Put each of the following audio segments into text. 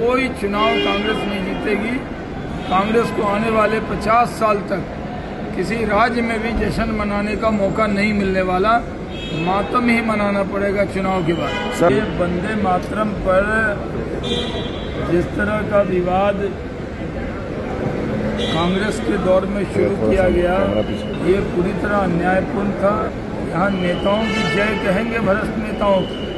कोई चुनाव कांग्रेस नहीं जीतेगी। कांग्रेस को आने वाले 50 साल तक किसी राज्य में भी जश्न मनाने का मौका नहीं मिलने वाला, मातम ही मनाना पड़ेगा चुनाव के बाद। ये वंदे मातरम पर जिस तरह का विवाद कांग्रेस के दौर में शुरू किया गया, ये पूरी तरह अन्यायपूर्ण था। यहाँ नेताओं की जय कहेंगे भ्रष्ट नेताओं की,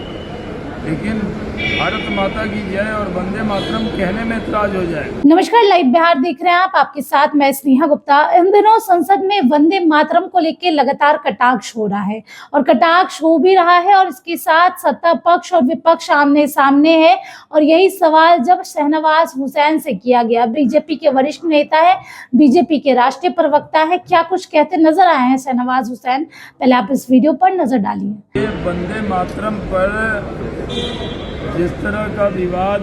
लेकिन भारत माता की जय और वंदे मातरम कहने में इतराज हो जाएगा। नमस्कार, लाइव बिहार देख रहे हैं आप, आपके साथ मैं स्नेहा गुप्ता। इन दिनों संसद में वंदे मातरम को लेकर लगातार कटाक्ष हो रहा है और कटाक्ष हो भी रहा है, और इसके साथ सत्ता पक्ष और विपक्ष आमने सामने है। और यही सवाल जब शहनवाज हुसैन से किया गया, बीजेपी के वरिष्ठ नेता है, बीजेपी के राष्ट्रीय प्रवक्ता है, क्या कुछ कहते नजर आए हैं शहनवाज हुसैन, पहले आप इस वीडियो पर नजर डालिए। वंदे मातरम पर जिस तरह का विवाद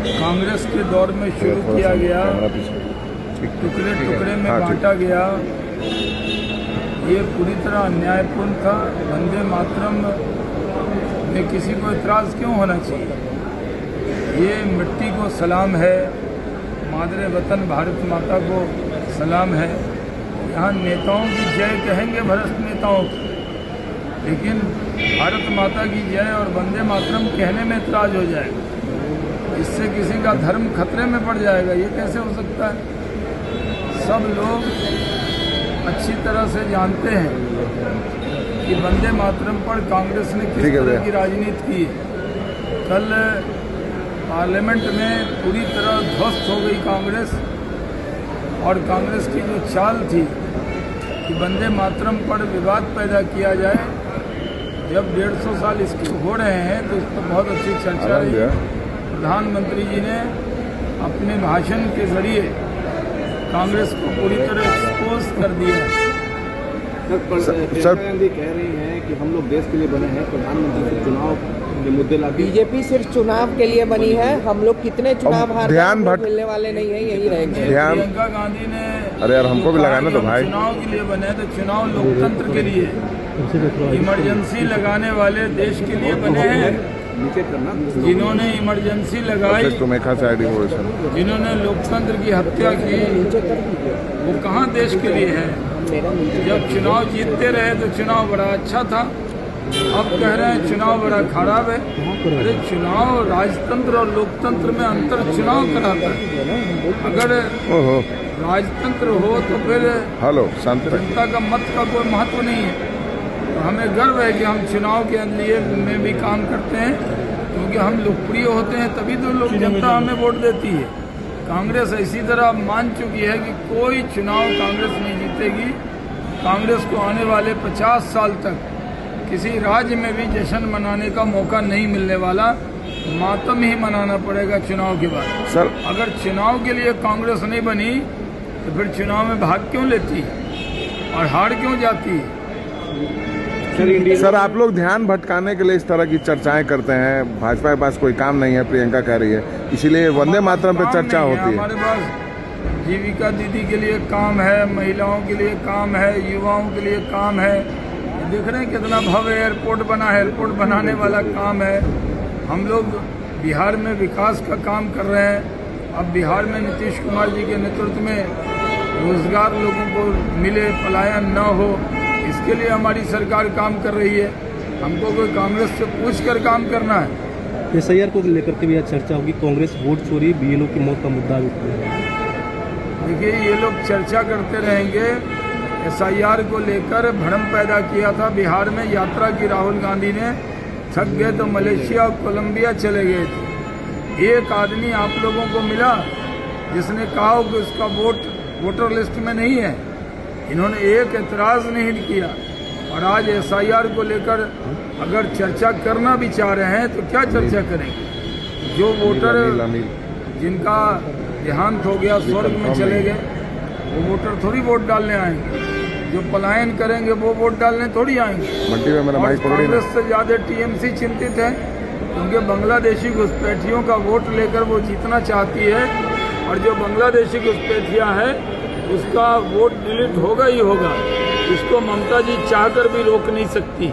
कांग्रेस के दौर में शुरू किया गया, टुकड़े टुकड़े में बांटा गया, ये पूरी तरह अन्यायपूर्ण था। वंदे मातरम में किसी को इतराज़ क्यों होना चाहिए? ये मिट्टी को सलाम है, मादरे वतन भारत माता को सलाम है। यहाँ नेताओं की जय कहेंगे भ्रष्ट नेताओं की, लेकिन भारत माता की जय और वंदे मातरम कहने में इतराज हो जाएगा। इससे किसी का धर्म खतरे में पड़ जाएगा, ये कैसे हो सकता है? सब लोग अच्छी तरह से जानते हैं कि वंदे मातरम पर कांग्रेस ने किस तरह की राजनीति की है। कल पार्लियामेंट में पूरी तरह ध्वस्त हो गई कांग्रेस, और कांग्रेस की जो चाल थी कि वंदे मातरम पर विवाद पैदा किया जाए, जब 150 साल इसके हो रहे हैं तो इस पर बहुत अच्छी चर्चा रही। प्रधानमंत्री जी ने अपने भाषण के जरिए कांग्रेस को पूरी तरह एक्सपोज कर दिया है। इंदिरा गांधी कह रही हैं कि हम लोग देश के लिए बने हैं, प्रधानमंत्री से चुनाव के मुद्दे ला। बीजेपी सिर्फ चुनाव के लिए बनी है, हम लोग कितने चुनाव हार मिलने वाले नहीं है, यही रहेंगे। प्रियंका गांधी ने अरे यार हमको भी लगाना तो भाई, चुनाव के लिए बने तो चुनाव लोकतंत्र के लिए, इमरजेंसी लगाने वाले देश के लिए बने हैं। जिन्होंने इमरजेंसी लगाई, जिन्होंने लोकतंत्र की हत्या की, वो कहाँ देश के लिए है? जब चुनाव जीतते रहे तो चुनाव बड़ा अच्छा था, अब कह रहे हैं चुनाव बड़ा खराब है। अरे चुनाव राजतंत्र और लोकतंत्र में अंतर चुनाव कराता है। अगर राजतंत्र हो तो फिर जनता का मत का कोई महत्व नहीं है। तो हमें गर्व है कि हम चुनाव के लिए में भी काम करते हैं, क्योंकि हम लोकप्रिय होते हैं, तभी तो लोग जनता हमें वोट देती है। कांग्रेस इसी तरह मान चुकी है कि कोई चुनाव कांग्रेस नहीं जीतेगी। कांग्रेस को आने वाले 50 साल तक किसी राज्य में भी जश्न मनाने का मौका नहीं मिलने वाला, मातम ही मनाना पड़ेगा चुनाव के बाद। सर अगर चुनाव के लिए कांग्रेस नहीं बनी तो फिर चुनाव में भाग क्यों लेती और हार क्यों जाती? सर आप लोग ध्यान भटकाने के लिए इस तरह की चर्चाएं करते हैं, भाजपा के पास कोई काम नहीं है, प्रियंका कह रही है, इसीलिए वंदे मातरम पे चर्चा होती है। हमारे पास जीविका दीदी के लिए काम है, महिलाओं के लिए काम है, युवाओं के लिए काम है। देख रहे हैं कितना भव्य एयरपोर्ट बना है, एयरपोर्ट बनाने वाला काम है। हम लोग बिहार में विकास का काम कर रहे हैं। अब बिहार में नीतीश कुमार जी के नेतृत्व में रोजगार लोगों को मिले, पलायन न हो, इसके लिए हमारी सरकार काम कर रही है। हमको कोई कांग्रेस से पूछकर काम करना है। SIR को लेकर के भी आज चर्चा होगी, कांग्रेस वोट चोरी, BLO की मौत का मुद्दा भी। देखिए ये लोग चर्चा करते रहेंगे। SIR को लेकर भ्रम पैदा किया था बिहार में, यात्रा की राहुल गांधी ने, थक गए तो मलेशिया और कोलंबिया चले गए थे। एक आदमी आप लोगों को मिला जिसने कहा कि उसका वोटर लिस्ट में नहीं है। इन्होंने एक एतराज़ नहीं किया, और आज SIR को लेकर अगर चर्चा करना भी चाह रहे हैं तो क्या चर्चा करेंगे? जो वोटर जिनका देहांत हो गया, स्वर्ग में चले गए, वो वोटर थोड़ी वोट डालने आएंगे। जो पलायन करेंगे वो वोट डालने थोड़ी आएंगे। और कांग्रेस से ज़्यादा TMC चिंतित है, क्योंकि बांग्लादेशी घुसपैठियों का वोट लेकर वो जीतना चाहती है, और जो बांग्लादेशी घुसपैठियाँ हैं उसका वोट डिलीट होगा ही होगा। इसको ममता जी चाहकर भी रोक नहीं सकती।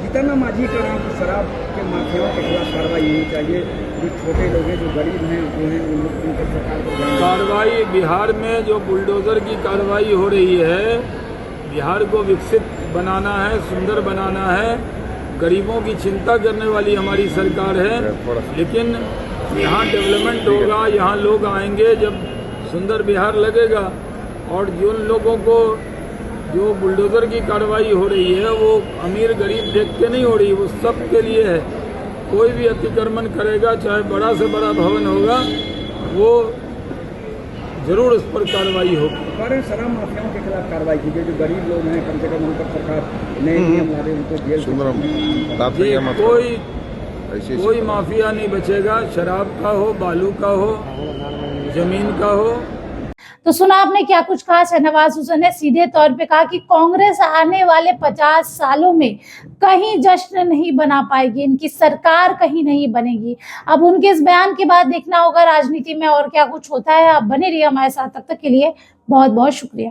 जितना माझी का नाम शराब के माफियाओं के खिलाफ कार्रवाई होनी चाहिए। जो छोटे लोग हैं, जो गरीब हैं, जो हैं उन लोग उन पर सरकार को ध्यान दें। कार्रवाई बिहार में जो बुलडोजर की कार्रवाई हो रही है, बिहार को विकसित बनाना है, सुंदर बनाना है, गरीबों की चिंता करने वाली हमारी सरकार है। लेकिन यहाँ डेवलपमेंट होगा, यहाँ लोग आएंगे जब सुंदर बिहार लगेगा। और जिन लोगों को जो बुलडोजर की कार्रवाई हो रही है वो अमीर गरीब देख के नहीं हो रही, वो सब के लिए है। कोई भी अतिक्रमण करेगा, चाहे बड़ा से बड़ा भवन होगा, वो जरूर उस पर कार्रवाई होगी। शराब माफियाओं के खिलाफ कार्रवाई कीजिए, जो गरीब लोग हैं कम से कम उन पर सरकार नए नियम ला दे, उनको जेल कोई माफिया नहीं बचेगा, शराब का हो, बालू का हो, जमीन का हो। तो सुना आपने क्या कुछ कहा। शहनवाज हुसैन ने सीधे तौर पे कहा कि कांग्रेस आने वाले 50 सालों में कहीं जश्न नहीं बना पाएगी, इनकी सरकार कहीं नहीं बनेगी। अब उनके इस बयान के बाद देखना होगा राजनीति में और क्या कुछ होता है। आप बने रहिए हमारे साथ, तब तक के लिए बहुत बहुत शुक्रिया।